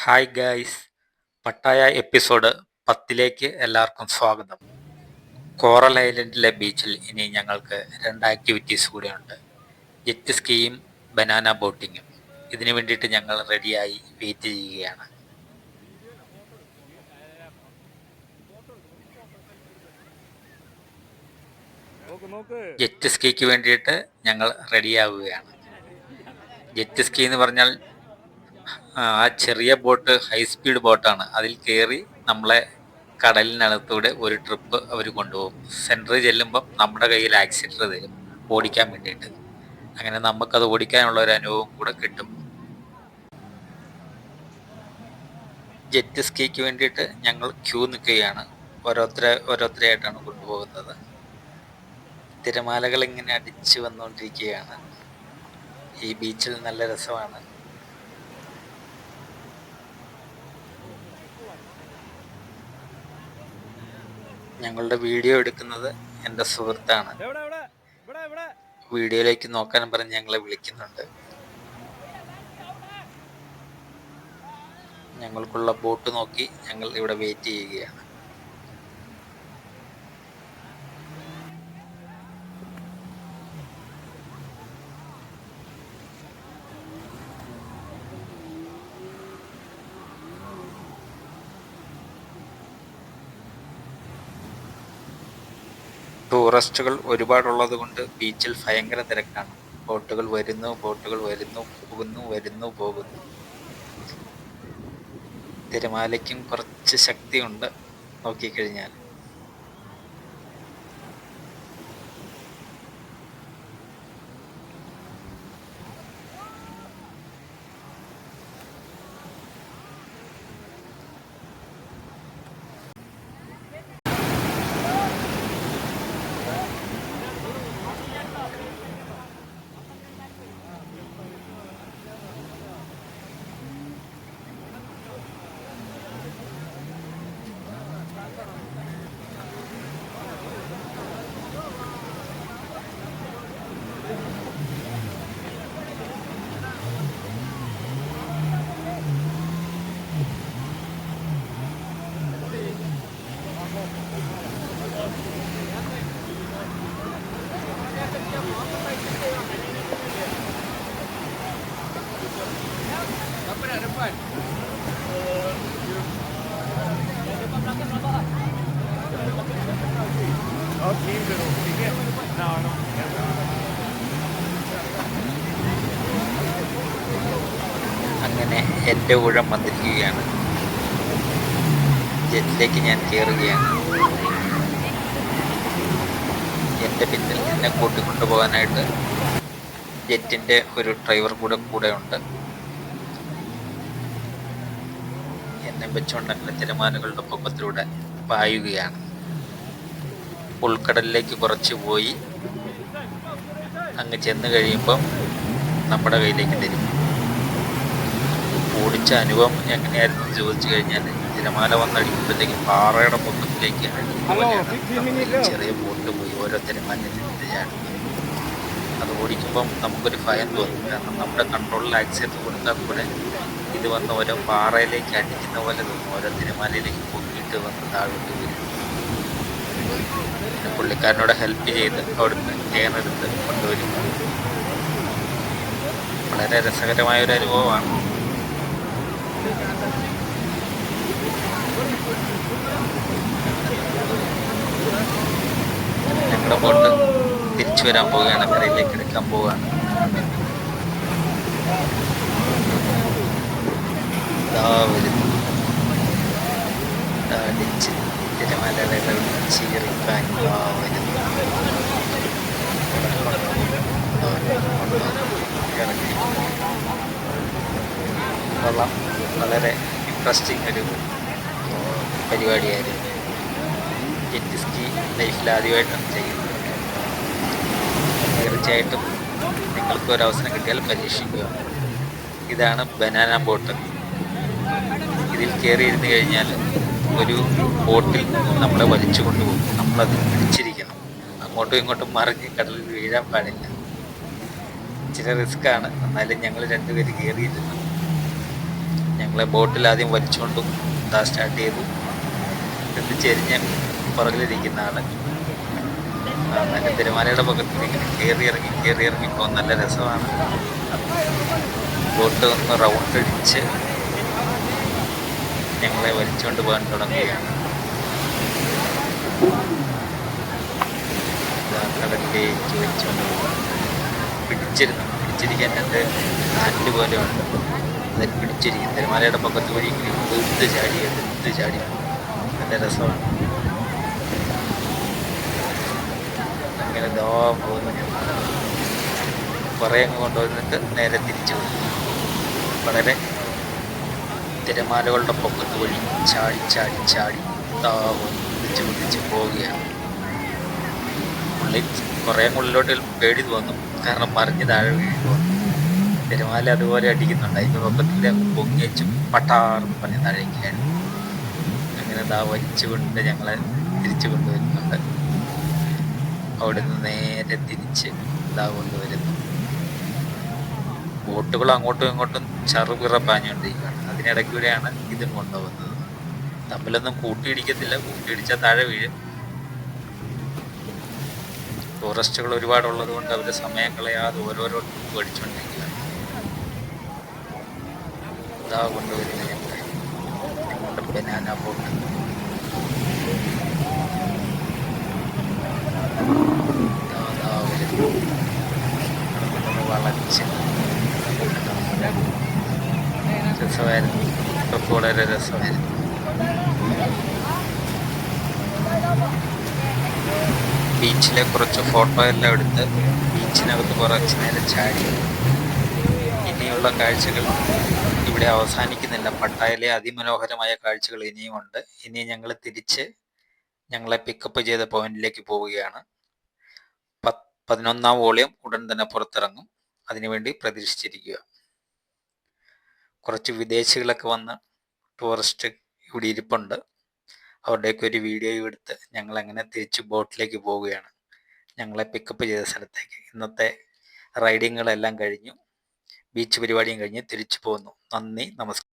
Hi guys, Pattaya episode 10ലേക്ക് എല്ലാവർക്കും സ്വാഗതം. Coral ഐലൻഡിലെ ബീച്ചിൽ ഇനി ഞങ്ങൾക്ക് 2 ആക്ടിവിറ്റീസ് കൂടെയുണ്ട്. ജെറ്റ് സ്കീയും ബനാന ബോട്ടിങ്ങും. ഇതിനു വേണ്ടിയിട്ട് ഞങ്ങൾ റെഡിയായി വെയിറ്റ് ചെയ്യുകയാണ്. ജെറ്റ് സ്കീക്ക് വേണ്ടിയിട്ട് ഞങ്ങൾ റെഡിയാവുകയാണ്. ജെറ്റ് സ്കീ എന്ന് പറഞ്ഞാൽ ആ ചെറിയ ബോട്ട് ഹൈ സ്പീഡ് ബോട്ടാണ്. അതിൽ കയറി നമ്മളെ കടലിനകത്തൂടെ ഒരു ട്രിപ്പ് അവർ കൊണ്ടുപോകും. സെൻറ്ററിൽ ചെല്ലുമ്പം നമ്മുടെ കയ്യിൽ ആക്സിലേറ്റർ തരും ഓടിക്കാൻ വേണ്ടിയിട്ട്. അങ്ങനെ നമുക്കത് ഓടിക്കാനുള്ള ഒരു അനുഭവം കൂടെ കിട്ടും. ജെറ്റ് സ്കീക്ക് വേണ്ടിയിട്ട് ഞങ്ങൾ ക്യൂ നിൽക്കുകയാണ്. ഓരോരുത്തരെയായിട്ടാണ് കൊണ്ടുപോകുന്നത്. തിരമാലകൾ ഇങ്ങനെ അടിച്ചു വന്നുകൊണ്ടിരിക്കുകയാണ്. ഈ ബീച്ചിൽ നല്ല രസമാണ്. ഞങ്ങളുടെ വീഡിയോ എടുക്കുന്നത് എൻ്റെ സുഹൃത്താണ്. വീഡിയോയിലേക്ക് നോക്കാൻ പറഞ്ഞ് ഞങ്ങളെ വിളിക്കുന്നുണ്ട്. ഞങ്ങൾക്കുള്ള ബോട്ട് നോക്കി ഞങ്ങൾ ഇവിടെ വെയിറ്റ് ചെയ്യുകയാണ്. ടൂറിസ്റ്റുകൾ ഒരുപാടുള്ളത് കൊണ്ട് ബീച്ചിൽ ഭയങ്കര തിരക്കാണ്. ബോട്ടുകൾ വരുന്നു പോകുന്നു. തിരമാലയ്ക്കും കുറച്ച് ശക്തിയുണ്ട് നോക്കിക്കഴിഞ്ഞാൽ. അങ്ങനെ എൻ്റെ ഊഴം വന്നിരിക്കുകയാണ്. ജെറ്റിലേക്ക് ഞാൻ കയറുകയാണ്. എൻ്റെ പിന്നിൽ എന്നെ കൂട്ടിക്കൊണ്ടുപോകാനായിട്ട് ജെറ്റിൻ്റെ ഒരു ഡ്രൈവർ കൂടെ ഉണ്ട്. എന്നെ വെച്ചുകൊണ്ട് അങ്ങനെ തിരമാലകളുടെ പൊക്കത്തിലൂടെ പായുകയാണ്. ഉൾക്കടലിലേക്ക് കുറച്ച് പോയി അങ്ങ് ചെന്ന് കഴിയുമ്പം നമ്മുടെ കയ്യിലേക്ക് തരും. ഓടിച്ച അനുഭവം എങ്ങനെയായിരുന്നു എന്ന് ചോദിച്ചു കഴിഞ്ഞാൽ, തിരമാല വന്നടിക്കുമ്പോഴത്തേക്കും പാറയുടെ പൊക്കത്തിലേക്ക് ചെറിയ ബോട്ട് പോയി ഓരോ തിരമാലയിലേക്ക് ചാടുന്നത്. അത് ഓടിക്കുമ്പം നമുക്കൊരു ഭയം തോന്നും. കാരണം നമ്മുടെ കൺട്രോളിൽ ആക്സിലേറ്റർ കൊടുത്താൽ കൂടെ ഇത് വന്ന് ഓരോ പാറയിലേക്ക് അടിക്കുന്ന പോലെ തോന്നും. ഓരോ തിരമാലയിലേക്ക് പൊക്കിയിട്ട് വന്ന് താഴോട്ട് വരും. പിന്നെ പുള്ളിക്കാരനോട് ഹെൽപ്പ് ചെയ്ത് അവിടുന്ന് ചേർന്നെടുത്ത് കൊണ്ടുവരും. വളരെ രസകരമായൊരു അനുഭവമാണ്. ഞങ്ങളുടെ ബോട്ട് തിരിച്ചു വരാൻ പോവുകയാണ്. കരയിലേക്ക് എടുക്കാൻ പോവുകയാണ്. വരുന്നു അടിച്ച് തിരമാലകൾ ചീറിക്കാൻ വരുന്നു. കൊള്ളാം. വളരെ ഇൻട്രസ്റ്റിംഗ് ഒരു പരിപാടിയായിരുന്നു. ജെറ്റ് സ്കീ ലൈഫിൽ ആദ്യമായിട്ടാണ് ചെയ്യുന്നത്. തീർച്ചയായിട്ടും നിങ്ങൾക്ക് ഒരു അവസരം കിട്ടിയാൽ പരീക്ഷിക്കുക. ഇതാണ് ബനാന ബോട്ട്. ഇതിൽ കയറിയിരുന്ന് കഴിഞ്ഞാൽ ഒരു ബോട്ടിൽ നമ്മളെ വലിച്ചു കൊണ്ടുപോകും. നമ്മളതിൽ പിടിച്ചിരിക്കണം. അങ്ങോട്ടും ഇങ്ങോട്ടും മറിഞ്ഞ് കടലിൽ വീഴാൻ പാടില്ല. ഇച്ചിരി റിസ്ക്കാണ്. എന്നാലും ഞങ്ങൾ രണ്ടുപേര് കയറിയിരുന്നു. ഞങ്ങളെ ബോട്ടിൽ ആദ്യം വലിച്ചുകൊണ്ടും സ്റ്റാർട്ട് ചെയ്തു. ഇത് ചെരിഞ്ഞ് പുറകിലിരിക്കുന്ന ആള് നല്ല തിരമാലയുടെ പക്കത്തിൽ ഇങ്ങനെ കയറി ഇറങ്ങി പോകാൻ നല്ല രസമാണ്. ബോട്ട് ഒന്ന് റൗണ്ട് അടിച്ച് ഞങ്ങളെ വലിച്ചുകൊണ്ട് പോകാൻ തുടങ്ങുകയാണ്. കടലിലേക്ക് വലിച്ചുകൊണ്ട് പോകാൻ പിടിച്ചിരിക്കാൻ രണ്ട് ഹാൻഡിൽ പോലെ ഉണ്ട്. അതിൽ പിടിച്ചിരിക്കും. തിരമാലയുടെ പക്കത്ത് വഴി എടുത്ത് ചാടി നല്ല രസമാണ്. അങ്ങനെ ദോ പോകുന്നു. കുറേ അങ്ങ് കൊണ്ടുവന്നിട്ട് നേരെ തിരിച്ചു പോകും. വളരെ തിരമാലകളുടെ പൊക്കത്ത് വഴി ചാടി ഒന്നിച്ച് പോവുകയാണ്. കുറേ ഉള്ളിലോട്ട് പേടി തോന്നും, കാരണം മറിഞ്ഞ് താഴെ വീഴുമ്പോൾ തിരമാല അതുപോലെ അടിക്കുന്നുണ്ട്. അതിൻ്റെ പൊക്കത്തിൻ്റെ പൊങ്ങി വെച്ച് പട്ടാറും പറഞ്ഞ് താഴേക്കാണ്. അങ്ങനെ വലിച്ചുകൊണ്ട് ഞങ്ങളെ തിരിച്ചു കൊണ്ടുവരുന്നുണ്ട്. അവിടെ നിന്ന് നേരെ തിരിച്ച് കൊണ്ടുവരുന്നു. ബോട്ടുകൾ അങ്ങോട്ടും ഇങ്ങോട്ടും ചറുപിറ പാഞ്ഞുകൊണ്ടിരിക്കുകയാണ്. അതിനിടയ്ക്കൂടെയാണ് ഇതും കൊണ്ടുപോകുന്നത്. തമ്മിലൊന്നും കൂട്ടിയിടിക്കത്തില്ല, കൂട്ടിയിടിച്ചാൽ താഴെ വീഴും. ടൂറിസ്റ്റുകൾ ഒരുപാടുള്ളത് കൊണ്ട് അവർ സമയം കളയാതെ ഓരോരോ ട്രിപ്പ് അടിച്ചുകൊണ്ടിരിക്കുകയാണ്. കൊണ്ടുവരുന്നത് ഞങ്ങളുടെ ബനാന ബോട്ട്. വളച്ച് രസമായിരുന്നു. ഇതൊക്കെ വളരെ രസമായിരുന്നു. ബീച്ചിലെ കുറച്ച് ഫോട്ടോ എല്ലാം എടുത്ത് ബീച്ചിനകത്ത് കുറച്ച് നേരം ചാടി. ഇനിയുള്ള കാഴ്ചകൾ ഇവിടെ അവസാനിക്കുന്നില്ല. പട്ടായയിലെ അതിമനോഹരമായ കാഴ്ചകൾ ഇനിയുമുണ്ട്. ഇനി ഞങ്ങൾ തിരിച്ച് ഞങ്ങളെ പിക്കപ്പ് ചെയ്ത പോയിന്റിലേക്ക് പോവുകയാണ്. 11ാം വോളിയം ഉടൻ തന്നെ പുറത്തിറങ്ങും. അതിനുവേണ്ടി പ്രതീക്ഷിച്ചിരിക്കുക. കുറച്ച് വിദേശികളൊക്കെ വന്ന് ടൂറിസ്റ്റ് ഇവിടെ ഇരിപ്പുണ്ട്. അവരുടെയൊക്കെ ഒരു വീഡിയോ എടുത്ത് ഞങ്ങൾ അങ്ങനെ തിരിച്ച് ബോട്ടിലേക്ക് പോവുകയാണ്, ഞങ്ങളെ പിക്കപ്പ് ചെയ്ത സ്ഥലത്തേക്ക്. ഇന്നത്തെ റൈഡിങ്ങുകളെല്ലാം കഴിഞ്ഞു, ബീച്ച് പരിപാടിയും കഴിഞ്ഞ് തിരിച്ചു പോകുന്നു. നന്ദി, നമസ്കാരം.